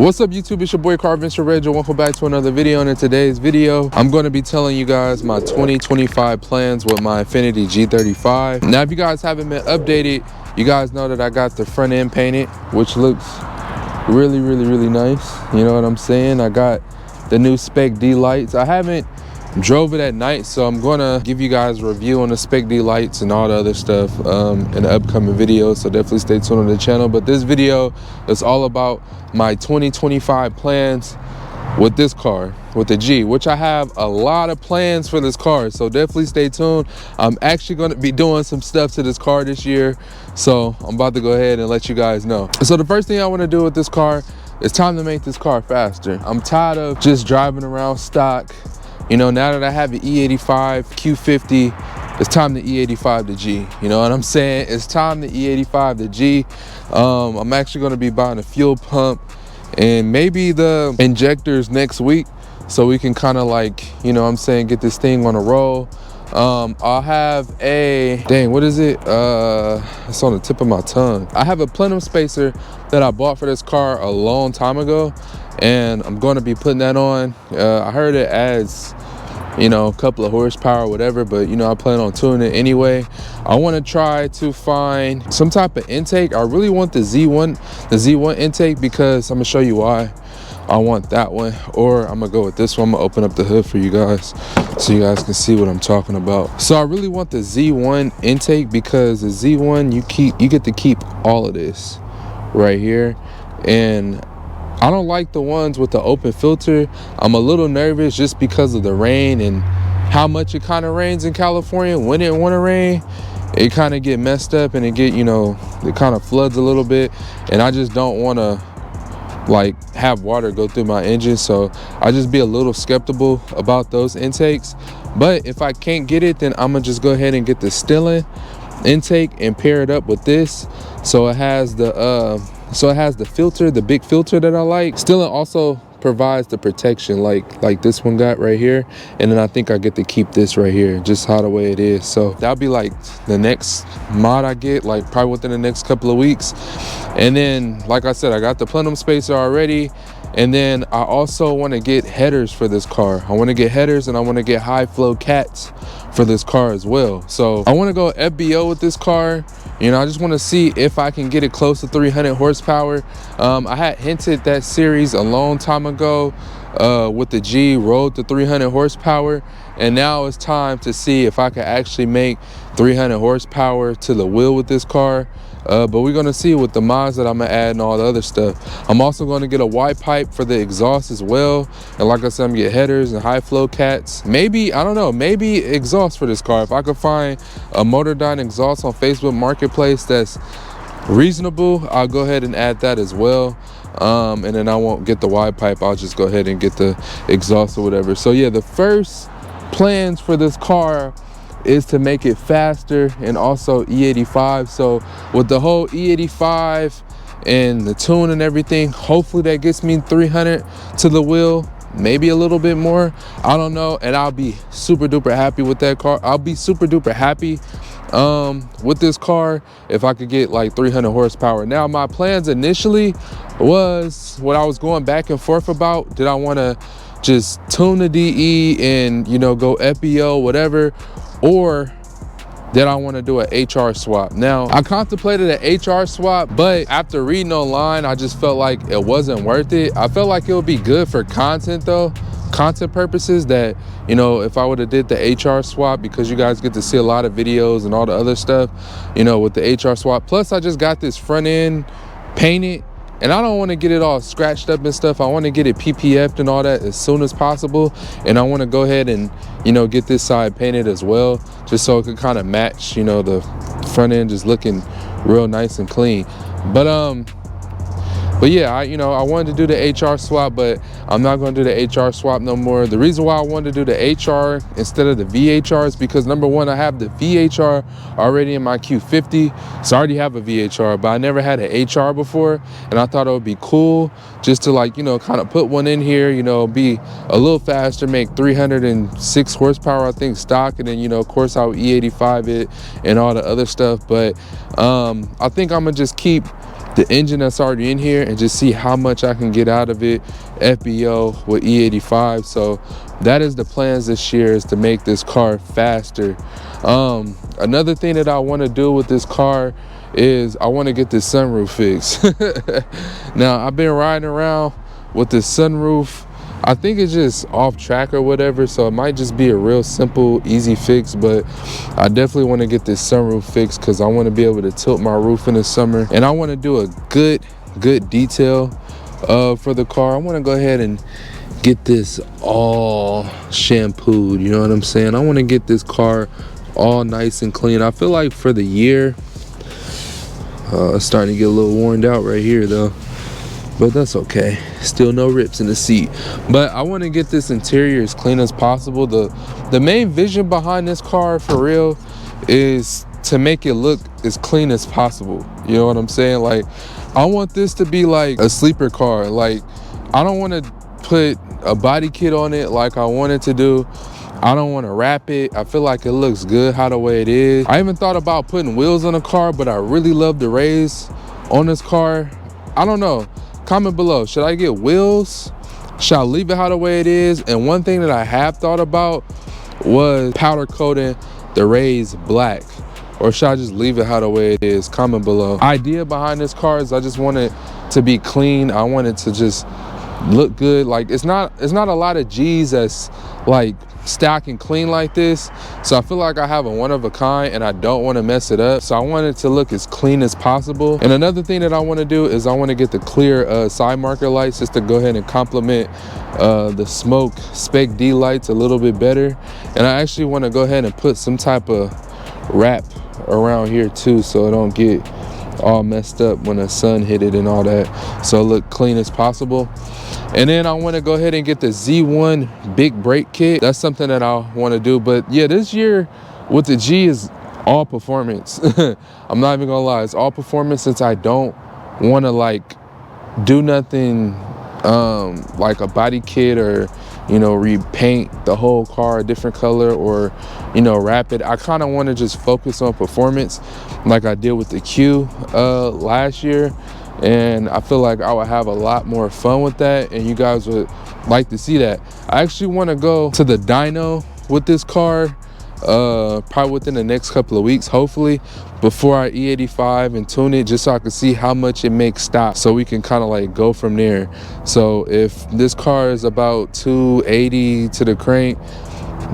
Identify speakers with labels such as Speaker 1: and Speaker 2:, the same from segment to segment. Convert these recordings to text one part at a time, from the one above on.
Speaker 1: What's up YouTube, it's your boy Car Adventure Reg, and welcome back to another video. And in today's video, I'm going to be telling you guys my 2025 plans with my Infiniti G35. Now, if you guys haven't been updated, you guys know that I got the front end painted, which looks really nice. You know what I'm saying? I got the new Spec D lights. I haven't drove it at night, so I'm gonna give you guys a review on the Spec D lights and all the other stuff in the upcoming videos, so definitely stay tuned on the channel. But this video is all about my 2025 plans with this car, with the G, which I have a lot of plans for this car, so definitely stay tuned. I'm actually going to be doing some stuff to this car this year, so I'm about to go ahead and let you guys know. So the first thing I want to do with this car, it's time to make this car faster. I'm tired of just driving around stock. You know, now that I have an E85 Q50, it's time to E85 the G. You know what I'm saying? It's time to E85 the G. I'm actually going to be buying a fuel pump and maybe the injectors next week, so we can kind of, like, you know what I'm saying, get this thing on a roll. I'll have a, dang, what is it? It's on the tip of my tongue. I have a plenum spacer that I bought for this car a long time ago, and I'm going to be putting that on. I heard it adds, you know, a couple of horsepower or whatever, but you know, I plan on tuning it anyway. I want to try to find some type of intake. I really want the Z1 intake, because I'm gonna show you why I want that one. Or I'm gonna go with this one. I'm gonna open up the hood for you guys so you guys can see what I'm talking about. So I really want the Z1 intake, because the Z1, you get to keep all of this right here, and I don't like the ones with the open filter. I'm a little nervous just because of the rain and how much it kind of rains in California. When it want to rain, it kind of get messed up, and it get, you know, it kind of floods a little bit, and I just don't want to like have water go through my engine, so I just be a little skeptical about those intakes. But if I can't get it, then I'm gonna just go ahead and get the Stillen intake and pair it up with this, so it has the filter, the big filter that I like. Stillen also provides the protection like this one got right here, and then I think I get to keep this right here, just how the way it is. So that'll be like the next mod I get, like probably within the next couple of weeks. And then, like I said, I got the plenum spacer already, and then I also want to get headers for this car. I want to get headers, and I want to get high flow cats for this car as well. So I want to go FBO with this car. You know, I just want to see if I can get it close to 300 horsepower. I had hinted that series a long time ago with the G, road to 300 horsepower. And now it's time to see if I can actually make 300 horsepower to the wheel with this car. But we're going to see with the mods that I'm going to add and all the other stuff. I'm also going to get a wide pipe for the exhaust as well. And like I said, I'm going to get headers and high flow cats. Maybe, I don't know, maybe exhaust for this car. If I could find a Motordyne exhaust on Facebook Marketplace that's reasonable, I'll go ahead and add that as well. And then I won't get the wide pipe. I'll just go ahead and get the exhaust or whatever. So yeah, the first plans for this car is to make it faster and also E85. So with the whole E85 and the tune and everything, hopefully that gets me 300 to the wheel, maybe a little bit more, I don't know, and I'll be super duper happy with that car. I'll be super duper happy with this car if I could get like 300 horsepower. Now, my plans initially was, what I was going back and forth about, did I want to just tune the DE and, you know, go FBO, whatever, or did I want to do an HR swap? Now, I contemplated an HR swap, but after reading online, I just felt like it wasn't worth it. I felt like it would be good for content though, content purposes, that, you know, if I would have did the HR swap, because you guys get to see a lot of videos and all the other stuff, you know, with the HR swap. Plus, I just got this front end painted, and I don't want to get it all scratched up and stuff. I want to get it PPF'd and all that as soon as possible. And I want to go ahead and, you know, get this side painted as well, just so it could kind of match, you know, the front end just looking real nice and clean. But yeah, I wanted to do the HR swap, but I'm not going to do the HR swap no more. The reason why I wanted to do the HR instead of the VHR is because, number one, I have the VHR already in my Q50. So I already have a VHR, but I never had an HR before. And I thought it would be cool just to, like, you know, kind of put one in here, you know, be a little faster, make 306 horsepower, I think, stock. And then, you know, of course, I'll E85 it and all the other stuff. But I think I'm going to just keep the engine that's already in here and just see how much I can get out of it FBO with E85. So that is the plans this year, is to make this car faster. Another thing that I want to do with this car is I want to get this sunroof fixed. Now I've been riding around with this sunroof. I think it's just off track or whatever, so it might just be a real simple, easy fix, but I definitely want to get this sunroof fixed because I want to be able to tilt my roof in the summer, and I want to do a good detail for the car. I want to go ahead and get this all shampooed, you know what I'm saying? I want to get this car all nice and clean. I feel like for the year, it's starting to get a little worn out right here though, but that's okay. Still no rips in the seat. But I want to get this interior as clean as possible. The main vision behind this car for real is to make it look as clean as possible. You know what I'm saying? Like, I want this to be like a sleeper car. Like, I don't want to put a body kit on it like I wanted to do. I don't want to wrap it. I feel like it looks good how the way it is. I even thought about putting wheels on the car, but I really love the rays on this car. I don't know. Comment below, should I get wheels? Should I leave it how the way it is? And one thing that I have thought about was powder coating the rays black, or should I just leave it how the way it is? Comment below. Idea behind this car is I just want it to be clean. I want it to just look good. Like, it's not a lot of G's that's like stack and clean like this, so I feel like I have a one of a kind and I don't want to mess it up, so I want it to look as clean as possible. And another thing that I want to do is I want to get the clear side marker lights, just to go ahead and complement the smoke spec D lights a little bit better. And I actually want to go ahead and put some type of wrap around here too, so it don't get all messed up when the sun hit it and all that, so it look clean as possible. And then I want to go ahead and get the Z1 big brake kit. That's something that I want to do. But yeah, this year with the G is all performance. I'm not even gonna lie, it's all performance, since I don't want to like do nothing like a body kit, or you know, repaint the whole car a different color, or you know, wrap it. I kind of want to just focus on performance like I did with the Q last year, and I feel like I would have a lot more fun with that, and you guys would like to see that. I actually want to go to the dyno with this car probably within the next couple of weeks, hopefully, before I E85 and tune it, just so I can see how much it makes stop, so we can kind of like go from there. So if this car is about 280 to the crank,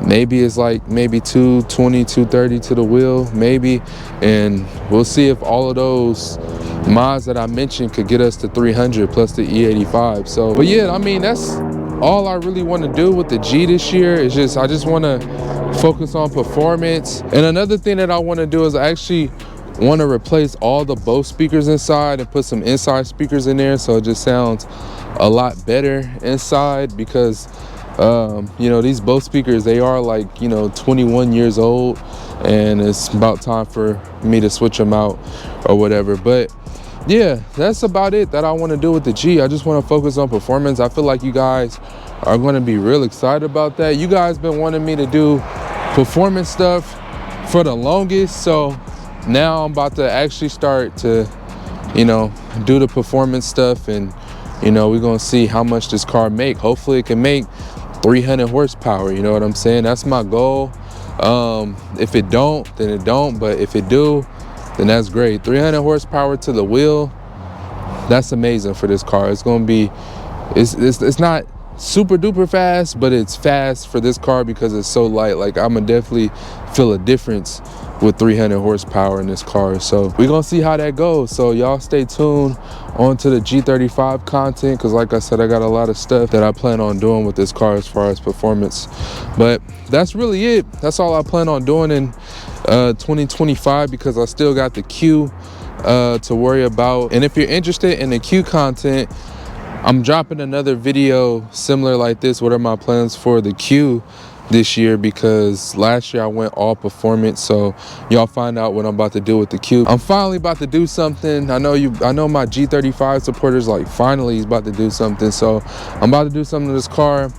Speaker 1: maybe it's like maybe 220, 230 to the wheel, maybe. And we'll see if all of those mods that I mentioned could get us to 300 plus the E85. So, but yeah, I mean, that's all I really want to do with the G this year. Is just, I just want to focus on performance. And another thing that I want to do is I actually want to replace all the Bose speakers inside and put some inside speakers in there, so it just sounds a lot better inside, because you know, these Bose speakers, they are like, you know, 21 years old, and it's about time for me to switch them out or whatever. But yeah, that's about it that I want to do with the G. I just want to focus on performance. I feel like you guys are going to be real excited about that. You guys been wanting me to do performance stuff for the longest, so now I'm about to actually start to, you know, do the performance stuff. And you know, we're gonna see how much this car make. Hopefully it can make 300 horsepower, you know what I'm saying? That's my goal. If it don't, then it don't, but if it do, then that's great. 300 horsepower to the wheel, that's amazing for this car. It's gonna be, it's not super duper fast, but it's fast for this car because it's so light. Like, I'm gonna definitely feel a difference with 300 horsepower in this car. So we're gonna see how that goes. So y'all stay tuned onto the G35 content, because like I said, I got a lot of stuff that I plan on doing with this car as far as performance. But that's really it. That's all I plan on doing in 2025, because I still got the Q to worry about. And if you're interested in the Q content, I'm dropping another video similar like this. What are my plans for the Q this year? Because last year I went all performance, so y'all find out what I'm about to do with the Q. I'm finally about to do something. I know my G35 supporters, like, finally he's about to do something. So I'm about to do something to this car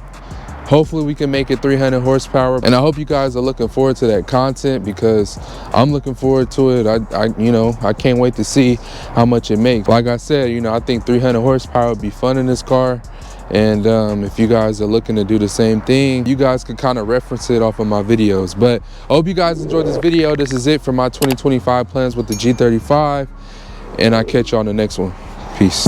Speaker 1: Hopefully we can make it 300 horsepower, and I hope you guys are looking forward to that content, because I'm looking forward to it. I can't wait to see how much it makes. Like I said, I think 300 horsepower would be fun in this car. And if you guys are looking to do the same thing, you guys can kind of reference it off of my videos. But I hope you guys enjoyed this video. This is it for my 2025 plans with the G35, and I'll catch you on the next one. Peace.